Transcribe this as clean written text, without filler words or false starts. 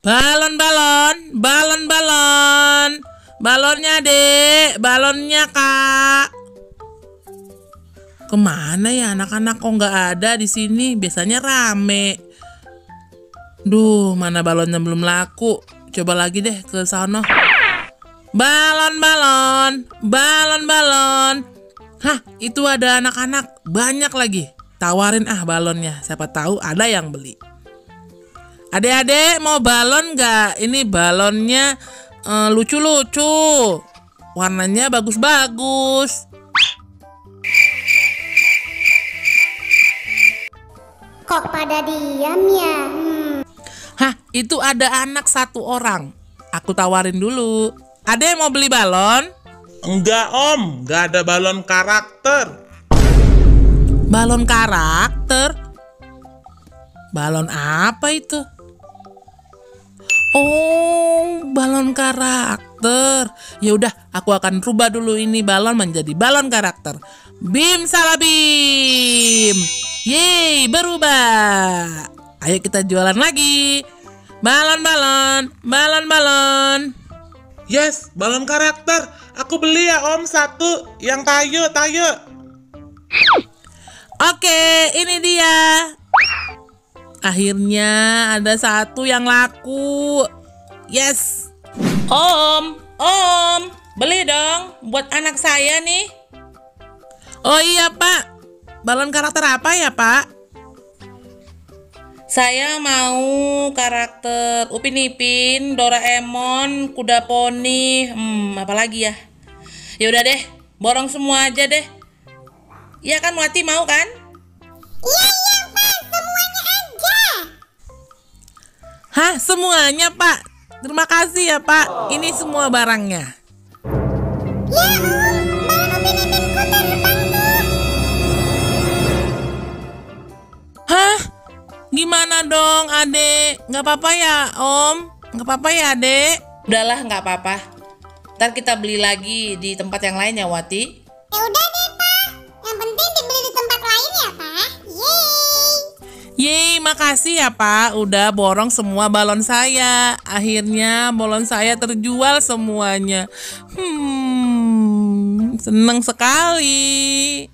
Balon, balon, balon, balon. Balonnya, Dek. Balonnya, Kak. Kemana ya anak-anak, kok nggak ada di sini? Biasanya rame. Duh, mana balonnya belum laku. Coba lagi deh ke sana. Balon, balon, balon, balon. Hah, itu ada anak-anak. Banyak lagi. Tawarin balonnya. Siapa tahu ada yang beli. Adek-adek mau balon nggak? Ini balonnya lucu-lucu. Warnanya bagus-bagus. Kok pada diam ya? Hah, itu ada anak satu orang. Aku tawarin dulu. Adek mau beli balon? Enggak om, nggak ada balon karakter. Balon karakter? Balon apa itu? Oh, balon karakter. Ya udah, aku akan rubah dulu ini balon menjadi balon karakter. Bim salah bim. Yeay, berubah. Ayo kita jualan lagi. Balon, balon, balon, balon. Yes, balon karakter. Aku beli ya om satu, yang tayo. Oke, ini dia. Akhirnya ada satu yang laku. Yes. Om, beli dong buat anak saya nih. Oh iya Pak, balon karakter apa ya Pak? Saya mau karakter Upin Ipin, Doraemon, Kuda Poni, apa lagi ya? Ya udah deh, borong semua aja deh. Iya kan, Wati mau kan? Iya Pak, semuanya aja. Hah, semuanya Pak? Terima kasih ya Pak, ini semua barangnya. Ya Om, balon Upin Ipinku terbang tuh. Hah? Gimana dong adek? Nggak apa-apa ya Om? Nggak apa-apa ya adek? Udahlah nggak apa-apa. Ntar kita beli lagi di tempat yang lain ya Wati. Ya udah deh Pak, yang penting dibeli di tempat lain ya Pak. Yeay. Yeay, makasih ya Pak. Udah borong semua balon saya. Akhirnya balon saya terjual semuanya. Seneng sekali.